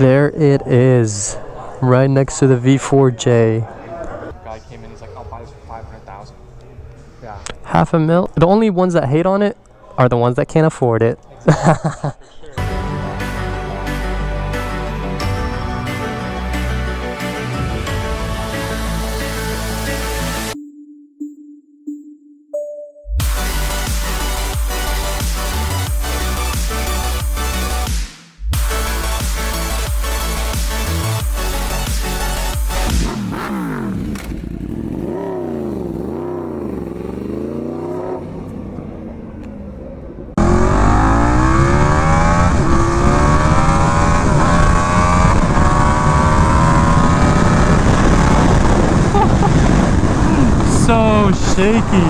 There it is, right next to the V4J. Guy came in, he's like, I'll buy this for 500,000. Yeah. $500,000. The only ones that hate on it are the ones that can't afford it. Exactly. So shaky.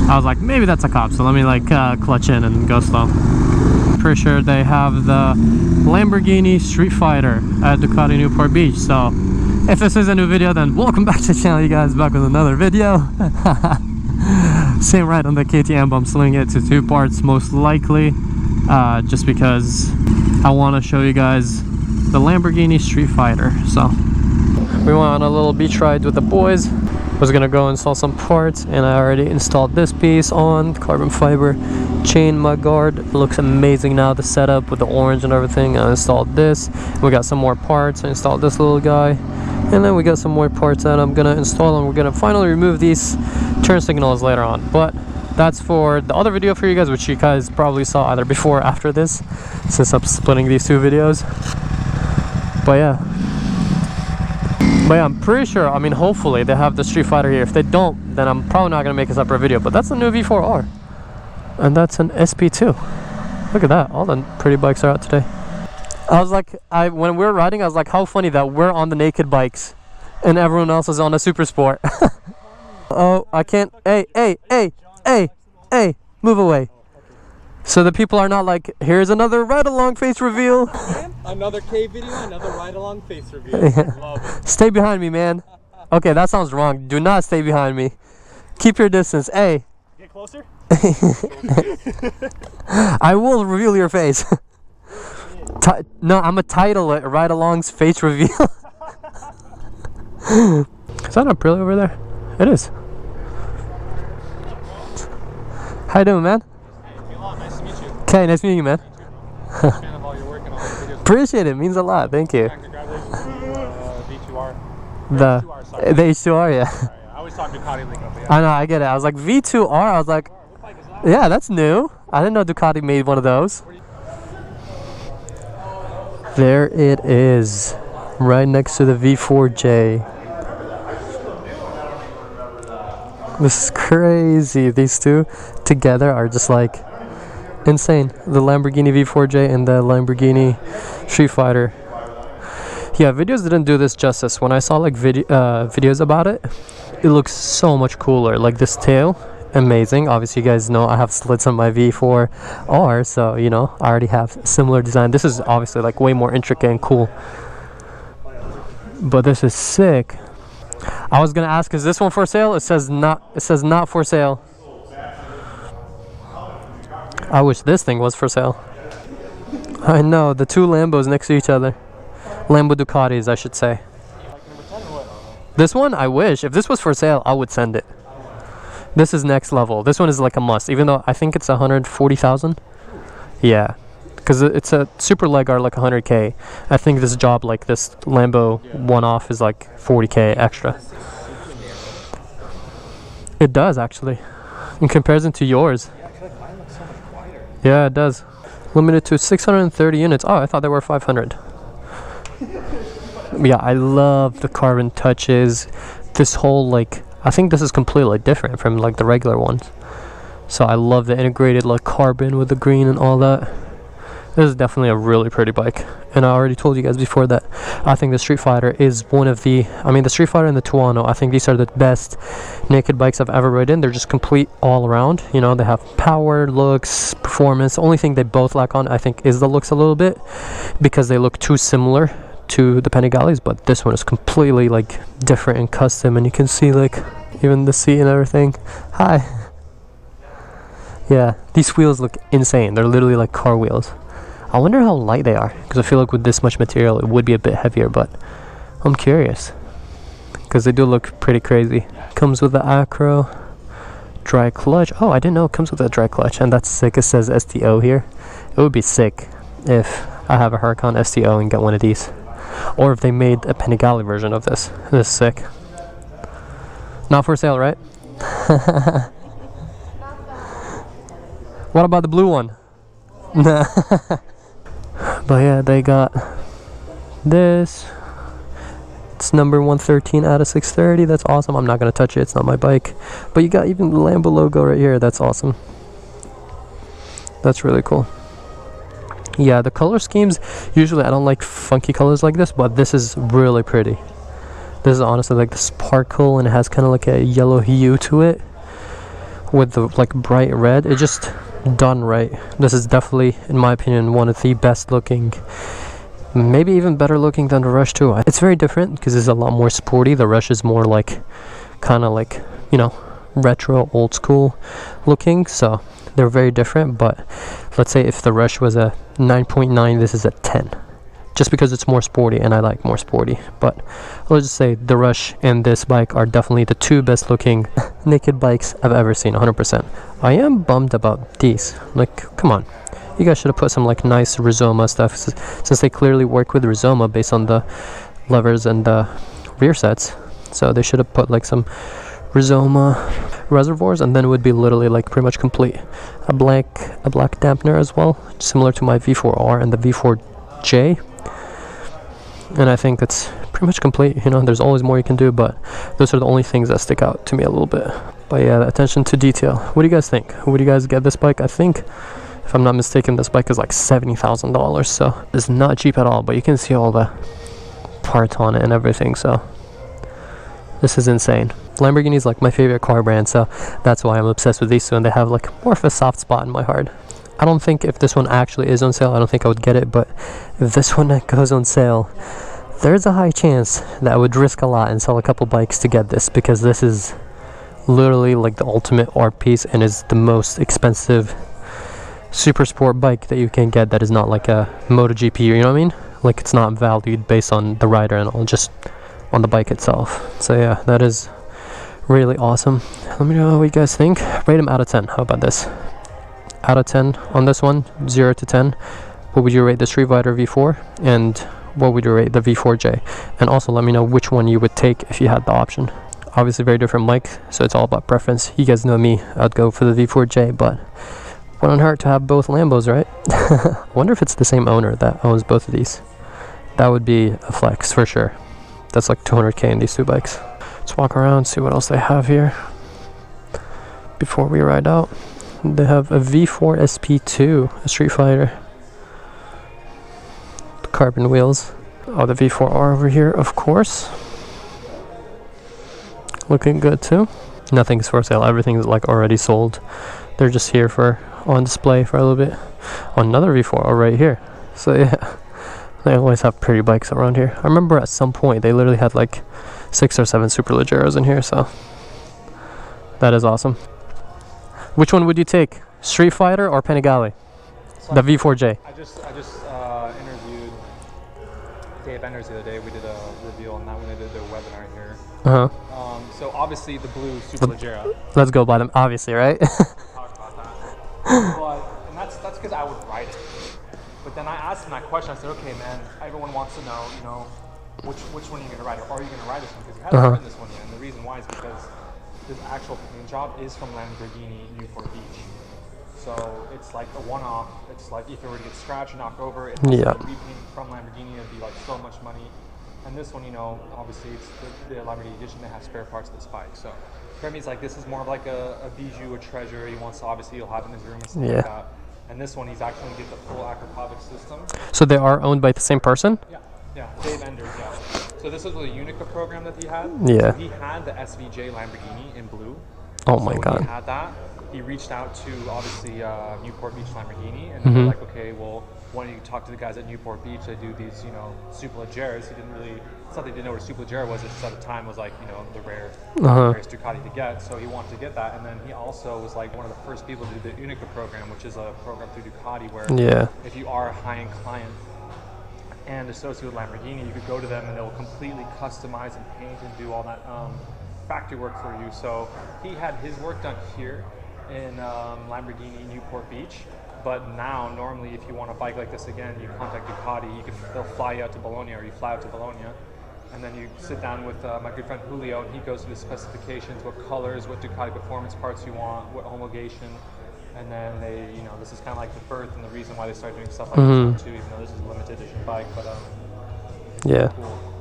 I was like, maybe that's a cop, so let me like clutch in and go slow. Pretty sure they have the Lamborghini Streetfighter at Ducati Newport Beach. So if this is a new video, then welcome back to the channel, you guys. Back with another video. Same ride on the KTM, but I'm slinging it to 2 parts most likely, just because I want to show you guys the Lamborghini Streetfighter. So we went on a little beach ride with the boys. Was gonna go install some parts, and I already installed this piece on carbon fiber chain mud guard. It looks amazing now, the setup with the orange and everything. I installed this. We got some more parts. I installed this little guy, and then we got some more parts that I'm gonna install, and we're gonna finally remove these turn signals later on. But that's for the other video for you guys, which you guys probably saw either before or after this, since I'm splitting these 2 videos. But yeah, I'm pretty sure, I mean, hopefully they have the Streetfighter here. If they don't, then I'm probably not gonna make a separate video. But that's a new V4R, and that's an SP2. Look at that, all the pretty bikes are out today. I was like, when we were riding, I was like, how funny that we're on the naked bikes and everyone else is on a super sport. Oh, I can't. Hey, move away. So the people are not like, here's another ride-along face reveal. Another K video, another ride-along face reveal. Yeah. Love it. Stay behind me, man. Okay, that sounds wrong. Do not stay behind me. Keep your distance. Hey. Get closer. I will reveal your face. No, I'm a title it ride-along's face reveal. Is that Aprilia over there? It is. How you doing, man? Nice to meet you. Okay, nice meeting you, man. Fan of all your work and all the videos. Appreciate it. Means a lot. Thank you. Congratulations on V2R. The H2R, yeah. I always talk Ducati lingo, but yeah. I know, I get it. I was like, V2R. I was like, What bike is that? yeah, that's new. I didn't know Ducati made one of those. There it is, right next to the V4J. This is crazy. These two together are just like insane. The Lamborghini V4J and the Lamborghini Streetfighter. Yeah, videos didn't do this justice. When I saw like videos about it, it looks so much cooler. Like this tail, amazing. Obviously you guys know I have slits on my V4R, so you know I already have similar design. This is obviously like way more intricate and cool, but this is sick. I was gonna ask, is this one for sale? It says not for sale. I wish this thing was for sale. I know, the 2 Lambos next to each other. Lambo Ducatis, I should say. This one, I wish. If this was for sale, I would send it. This is next level. This one is like a must, even though I think it's 140,000. Yeah, because it's a super leg guard like 100K. I think this job, like this Lambo one-off, is like 40K extra. It does actually, in comparison to yours. Yeah, it does. Limited to 630 units. Oh, I thought there were 500. Yeah, I love the carbon touches. This whole like, I think this is completely different from like the regular ones. So I love the integrated like carbon with the green and all that. This is definitely a really pretty bike, and I already told you guys before that I think the Streetfighter is one of the, I mean the Streetfighter and the Tuono, I think these are the best naked bikes I've ever ridden. They're just complete all around, you know, they have power, looks, performance. The only thing they both lack on, I think, is the looks a little bit, because they look too similar to the Panigales, but this one is completely like different and custom, and you can see like even the seat and everything. Hi. Yeah, these wheels look insane. They're literally like car wheels. I wonder how light they are, because I feel like with this much material it would be a bit heavier, but I'm curious because they do look pretty crazy. Comes with the acro dry clutch. Oh, I didn't know it comes with a dry clutch, and that's sick. It says STO here. It would be sick if I have a Huracan STO and get one of these, or if they made a Panigale version of this. This is sick. Not for sale, right? What about the blue one? Nah. But yeah, they got this. It's number 113 out of 630. That's awesome. I'm not gonna touch it. It's not my bike. But you got even the Lambo logo right here. That's awesome. That's really cool. Yeah, the color schemes, usually I don't like funky colors like this, but this is really pretty. This is honestly like the sparkle, and it has kind of like a yellow hue to it with the like bright red. It just done right. This is definitely, in my opinion, one of the best looking, maybe even better looking than the Rush 2. It's very different because it's a lot more sporty. The Rush is more like kind of like, you know, retro, old school looking, so they're very different. But let's say if the Rush was a 9.9, this is a 10, just because it's more sporty and I like more sporty. But let's just say the Rush and this bike are definitely the two best looking naked bikes I've ever seen, 100%. I am bummed about these. Like, come on, you guys should have put some like nice Rizoma stuff, since they clearly work with Rizoma based on the levers and the rear sets. So they should have put like some Rizoma reservoirs, and then it would be literally like pretty much complete. A black dampener as well, similar to my V4R and the V4J. And I think that's pretty much complete. You know, there's always more you can do, but those are the only things that stick out to me a little bit. But yeah, the attention to detail. What do you guys think? Would you guys get this bike? I think, if I'm not mistaken, this bike is like $70,000, so it's not cheap at all, but you can see all the parts on it and everything, so this is insane. Lamborghini is like my favorite car brand, so that's why I'm obsessed with these two, and they have like more of a soft spot in my heart. I don't think if this one actually is on sale, I don't think I would get it, but if this one goes on sale, there's a high chance that I would risk a lot and sell a couple bikes to get this, because this is literally like the ultimate art piece and is the most expensive super sport bike that you can get that is not like a MotoGP, you know what I mean? Like, it's not valued based on the rider and all, just on the bike itself. So yeah, that is really awesome. Let me know what you guys think. Rate them out of 10. How about this? Out of 10 on this one, 0 to 10. What would you rate the Streetfighter V4, and what would you rate the V4J? And also let me know which one you would take if you had the option. Obviously very different mic, so it's all about preference. You guys know me, I'd go for the V4J, but wouldn't hurt to have both Lambos, right? I wonder if it's the same owner that owns both of these. That would be a flex for sure. That's like 200k in these two bikes. Let's walk around, see what else they have here before we ride out. They have a V4 SP2, a Streetfighter. Carbon wheels. Oh, the V4R over here, of course. Looking good too. Nothing's for sale. Everything's like already sold. They're just here for on display for a little bit. Oh, another V4R right here. So yeah, they always have pretty bikes around here. I remember at some point they literally had like 6 or 7 Superleggeros in here, so that is awesome. Which one would you take? Streetfighter or Panigale? So the V4J. I just interviewed Dave Enders the other day. We did a reveal on that when they did their webinar here. So obviously the blue Superleggero. Let's go buy them, obviously, right? Talk about that. And that's because I would ride it. But then I asked him that question. I said, okay, man, everyone wants to know, you know, which one are you going to ride? Or are you going to ride this one? Because he hasn't ridden this one yet. And the reason why is because his actual paint job is from Lamborghini Newport Beach. So it's like a one-off. It's like if it were to get scratched or knocked over, it's repaint from Lamborghini. It'd be like so much money. And this one, you know, obviously it's the Lamborghini edition that has spare parts of this bike. So for me, it's like this is more of like a bijou, a treasure. He wants to, obviously he'll have in his room and stuff like that. And this one, he's actually going to get the full acropovic system. So they are owned by the same person? Yeah, Dave Enders, yeah. So this was the Unica program that he had. Yeah. So he had the SVJ Lamborghini in blue. Oh my God. He had that. he reached out to obviously Newport Beach Lamborghini, and they're like, okay, well, why don't you talk to the guys at Newport Beach? They do these, you know, Superleggeres. He didn't really, it's not that they didn't know what a Superleggera was. It just at the time was like, you know, the rarest Ducati to get. So he wanted to get that, and then he also was like one of the first people to do the Unica program, which is a program through Ducati where if you are a high-end client and associated with Lamborghini, you could go to them and they'll completely customize and paint and do all that factory work for you. So he had his work done here in Lamborghini Newport Beach. But now, normally, if you want a bike like this again, you contact Ducati. They'll fly you out to Bologna, or you fly out to Bologna, and then you sit down with my good friend Julio, and he goes through the specifications, what colors, what Ducati performance parts you want, what homologation, and then they, you know, this is kind of like the birth and the reason why they started doing stuff like this too. Even though this is a limited edition bike, but yeah. Cool.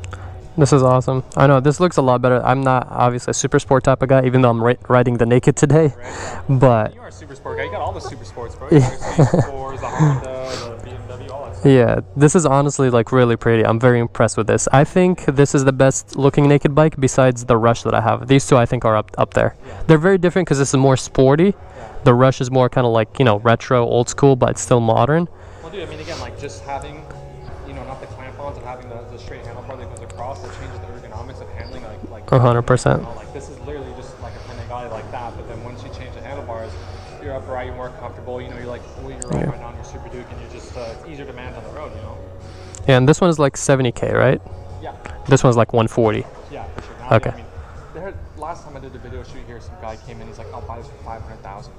This is awesome. I know this looks a lot better. I'm not obviously a super sport type of guy, even though I'm riding the Naked today. But you are a super sport guy. You got all the super sports, bro. You got the C4s, the Honda, the BMW, all that stuff. Yeah, this is honestly like really pretty. I'm very impressed with this. I think this is the best looking naked bike besides the Rush that I have. These two I think are up there. Yeah. They're very different because this is more sporty. Yeah. The Rush is more kind of like, you know, retro, old school, but it's still modern. Well, dude, I mean, again, like just having, you know, not the clamp-ons and having the straight handlebar that goes across, that changes the ergonomics of handling, like 100%. You know, like this is literally just like a Panigale like that, but then once you change the handlebars, you're upright, you're more comfortable, you know, you're like, well, you're riding right now on your Super Duke, and you're just, it's easier to manage on the road, you know? Yeah, and this one is like 70K, right? Yeah. This one's like 140. Yeah, for sure. Now, okay. I mean, last time I did the video shoot here, some guy came in, he's like, I'll buy this for 500,000.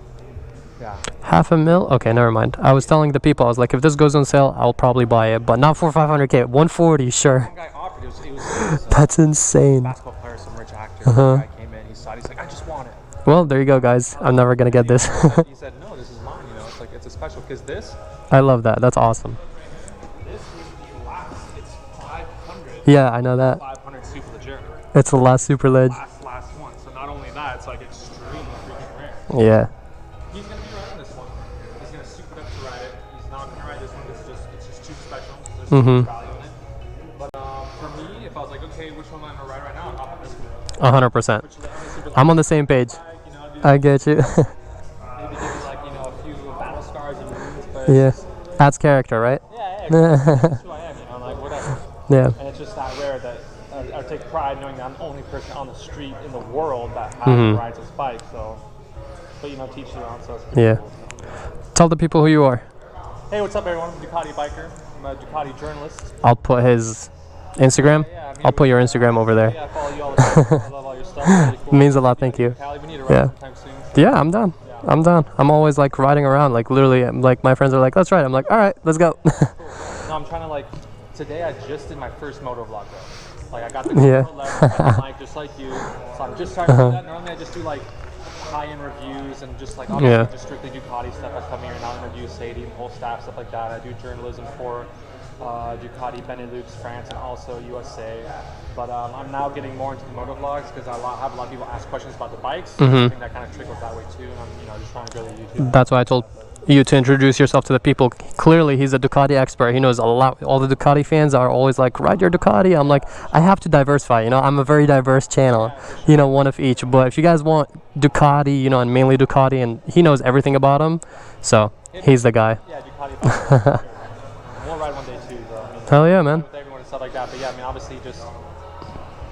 Yeah. $500,000? Okay, never mind. I was telling the people, I was like, if this goes on sale, I'll probably buy it, but not for 500K. 140, sure. One guy offered it. It was That's insane. Basketball player, some rich actor. Guy came in, he saw it, he's like, I just want it. Well, there you go, guys. I'm never gonna get this. He said, no, this is mine. You know, it's like it's a special because this. I love that. That's awesome. This is the last. It's 500. Yeah, I know that. 500 Superleggera. It's the last Superledge. Last one. So not only that, it's like extremely freaking rare. Yeah. He's gonna be riding this one. He's gonna soup it up to ride it. He's not gonna ride this one because it's just too special. There's too much value in it. But for me, if I was like, okay, which one am I gonna ride right now? I'll hop on this one. 100%. I'm on the same page. I get you. Maybe give you like, you know, a few battle scars and wounds, but yeah. Adds character, right? Yeah, that's who I am, you know, like whatever. Yeah. And it's just that rare that I take pride knowing that I'm the only person on the street in the world that rides this bike, so, but you know, teach you on, so it's pretty cool. Tell the people who you are. Hey, what's up everyone? I'm a Ducati biker. I'm a Ducati journalist. I'll put his Instagram. Yeah, I mean, I'll put your Instagram over there. Yeah, I follow you all the time. I love all your stuff. Really cool. Means a lot, thank you. We need to ride sometime soon. Yeah, I'm down. Yeah. I'm down. I'm always like riding around, like literally, like my friends are like, let's ride. I'm like, all right, let's go. Cool. No, I'm trying to like, today I just did my first moto vlog though. Like I got the GoPro level, like just like you. So I'm just starting to do that. Normally I just do like high-end reviews and just like obviously just strictly Ducati stuff. I come here and I'll interview Sadie and the whole staff, stuff like that. I do journalism for Ducati, Benelux, France, and also USA. But I'm now getting more into the moto vlogs because I have a lot of people ask questions about the bikes. I think that kind of trickles that way too, and I'm just trying to grow the YouTube. That's why I told you to introduce yourself to the people. Clearly, he's a Ducati expert. He knows a lot. All the Ducati fans are always like, ride your Ducati. I'm like, I have to diversify. You know, I'm a very diverse channel. You know, one of each. But if you guys want Ducati, you know, and mainly Ducati, and he knows everything about them, so he's the guy. Yeah, Ducati. We'll ride one day too, though. I mean, hell yeah, man. With everyone and stuff like that. But yeah, I mean, obviously, just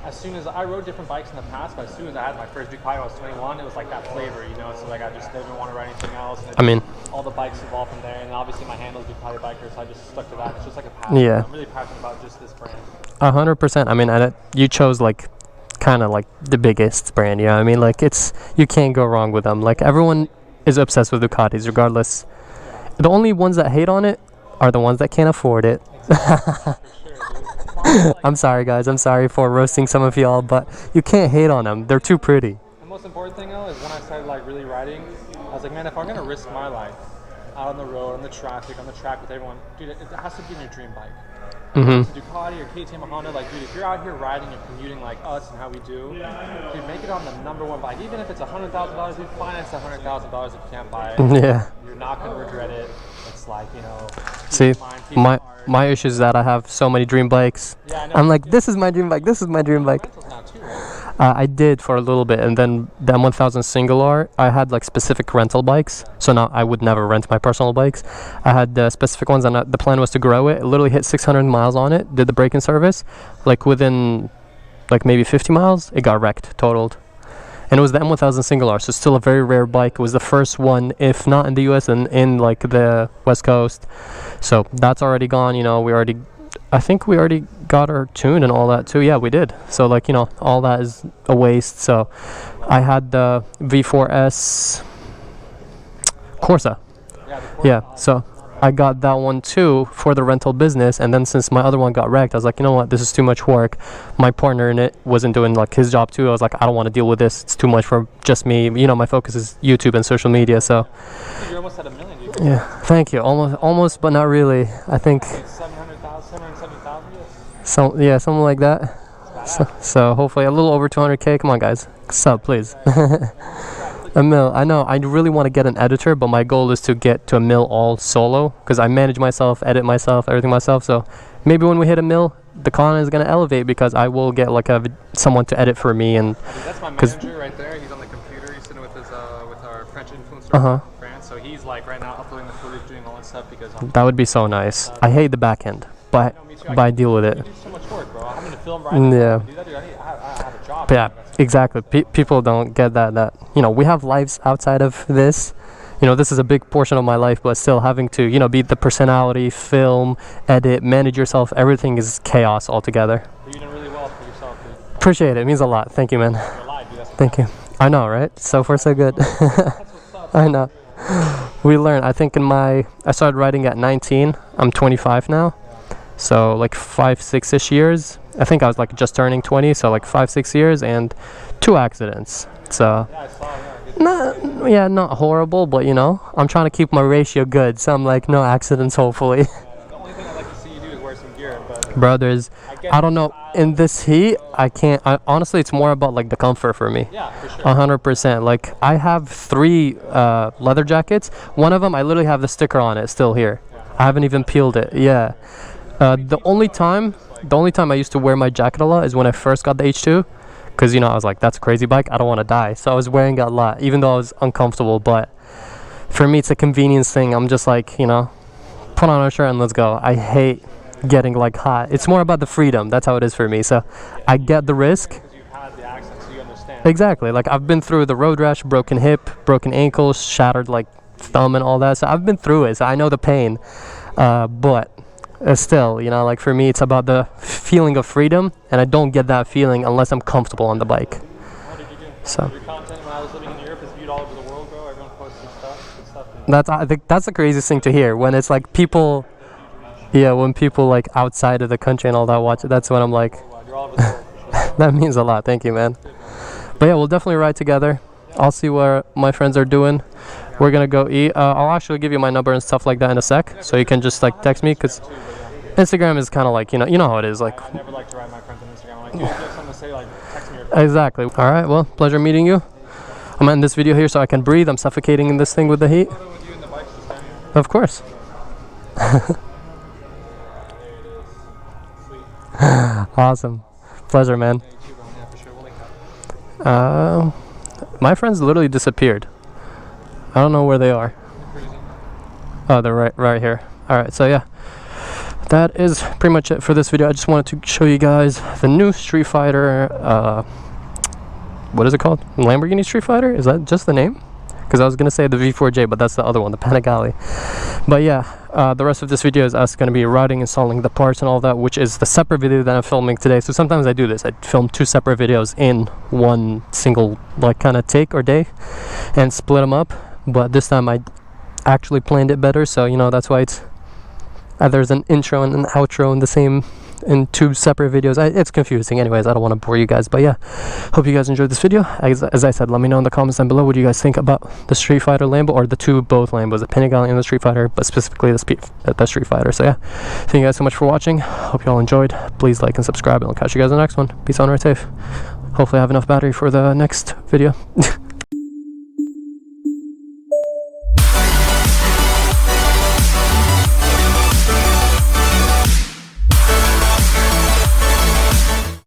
as soon as I rode different bikes in the past, but as soon as I had my first Ducati, I was 21. It was like that flavor, you know. So like I just didn't want to ride anything else. And I mean, all the bikes evolved from there, and obviously my handle's Ducati biker, so I just stuck to that. It's just like a passion. Yeah. I'm really passionate about just this brand. 100%. I mean, you chose like kind of like the biggest brand. You know what I mean? Like you can't go wrong with them. Like everyone is obsessed with Ducatis, regardless. Yeah. The only ones that hate on it are the ones that can't afford it. Exactly. I'm sorry, guys. I'm sorry for roasting some of y'all, but you can't hate on them. They're too pretty. The most important thing, though, is when I started like really riding, I was like, man, if I'm gonna risk my life out on the road, on the traffic, on the track with everyone, dude, it has to be your dream bike. It's a Ducati or KTM or Honda, like, dude, if you're out here riding and commuting like us and how we do, dude, make it on the #1 bike. Even if it's $100,000, dude, finance $100,000 if you can't buy it. Yeah. You're not gonna regret it. It's like, you know. See, my issue is that I have so many dream bikes. Yeah, I know. I'm like, this is my dream bike. This is my dream bike. I did for a little bit, and then the M1000 single R, I had like specific rental bikes, so now I would never rent my personal bikes. I had the specific ones, and the plan was to grow it. Literally hit 600 miles on it, did the break-in service, like within like maybe 50 miles, it got wrecked, totaled. And it was the M1000 single R, so still a very rare bike. It was the first one, if not in the US, and in like the West Coast. So that's already gone, you know. I think we already got our tune and all that too. Yeah, we did. So like, you know, all that is a waste. So I had the V4S Corsa. Yeah, so I got that one too for the rental business, and then since my other one got wrecked, I was like, you know what, this is too much work. My partner in it wasn't doing like his job too. I was like, I don't want to deal with this. It's too much for just me. You know, my focus is YouTube and social media. So you're almost at 1 million, dude. yeah, thank you. Almost, but not really. I think 770,000. yeah, something like that. So hopefully a little over 200K. Come on, guys, sub please. A mil. I know. I really want to get an editor, but my goal is to get to a mil all solo, because I manage myself, edit myself, everything myself. So maybe when we hit a mil, the content is gonna elevate because I will get like someone to edit for me. And that's my manager right there. He's on the computer. He's sitting with his with our French influencer in France. So he's like right now uploading the footage, doing all that stuff because that would be so nice. I hate the back end, but I deal with it. You do so much work, bro. Having to film right now. Yeah. Do that, dude. I have a job. But yeah, exactly. People don't get that you know, we have lives outside of this. You know, this is a big portion of my life, but still having to, you know, be the personality, film, edit, manage yourself, everything is chaos altogether. But you're doing really well for yourself, dude. Appreciate it. It means a lot. Thank you, man. You're alive, dude. That's Thank you. I know, right? So far, so good. That's what's up. I know. We learn. I think I started riding at 19. I'm 25 now. So like 5-6-ish years. I think I was like just turning 20, so like 5-6 years and 2 accidents. So Yeah, I saw, yeah. not horrible, but you know, I'm trying to keep my ratio good, so I'm like, no accidents hopefully. The only thing I'd like to see you do is wear some gear, but Brothers, I don't know, in this heat I can't. Honestly, it's more about like the comfort for me. yeah, for sure. 100%. Like I have 3 leather jackets. One of them I literally have the sticker on it still here. I haven't even peeled it. Yeah. The only time I used to wear my jacket a lot is when I first got the H2, because you know, I was like, that's a crazy bike, I don't want to die, so I was wearing it a lot even though I was uncomfortable. But for me, it's a convenience thing. I'm just like, you know, put on a shirt and let's go. I hate getting like hot. It's more about the freedom. That's how it is for me. So I get the risk. Because you've had the accent, so you understand. Exactly. Like I've been through the road rash, broken hip, broken ankles, shattered like thumb and all that, so I've been through it, so I know the pain. But still, you know, like for me, it's about the feeling of freedom, and I don't get that feeling unless I'm comfortable on the bike. What did you do? So Your content when I was living in Europe is viewed all over the world, bro. Everyone posts good stuff. I think that's the craziest thing to hear, when it's like people, when people like outside of the country and all that watch it. That's when I'm like, You're all over the world, for sure. that means a lot. Thank you, man. But yeah, we'll definitely ride together. I'll see what my friends are doing. We're gonna go eat. I'll actually give you my number and stuff like that in a sec, so you can just like text me, because Instagram is kind of like, you know how it is. Like, I never like to write my friends on Instagram. I'm like, dude, if you have something to say, like, text me or exactly. All right. Well, pleasure meeting you. I'm ending this video here so I can breathe. I'm suffocating in this thing with the heat. photo with you and the bikes this time. Of course. There it is. Sweet. Awesome. Pleasure, man. Yeah, you too, bro. Yeah, for sure. We'll link up. My friends literally disappeared. I don't know where they are. Crazy. Oh, they're right here. All right. So yeah, that is pretty much it for this video. I just wanted to show you guys the new Streetfighter. What is it called? Lamborghini Streetfighter? Is that just the name? Because I was gonna say the V4J, but that's the other one, the Panigale. But yeah, the rest of this video is us gonna be riding, installing the parts and all that, which is the separate video that I'm filming today. So sometimes I do this. I film 2 separate videos in one single like kind of take or day, and split them up. But this time I actually planned it better, so you know, that's why it's there's an intro and an outro in 2 separate videos. It's confusing. Anyways, I don't want to bore you guys, but yeah, hope you guys enjoyed this video. As I said, let me know in the comments down below what do you guys think about the Streetfighter Lambo, or both Lambos, the Panigale and the Streetfighter, but specifically the Streetfighter. So yeah, thank you guys so much for watching. Hope you all enjoyed. Please like and subscribe, and I'll catch you guys in the next one. Peace out and ride safe. Hopefully I have enough battery for the next video.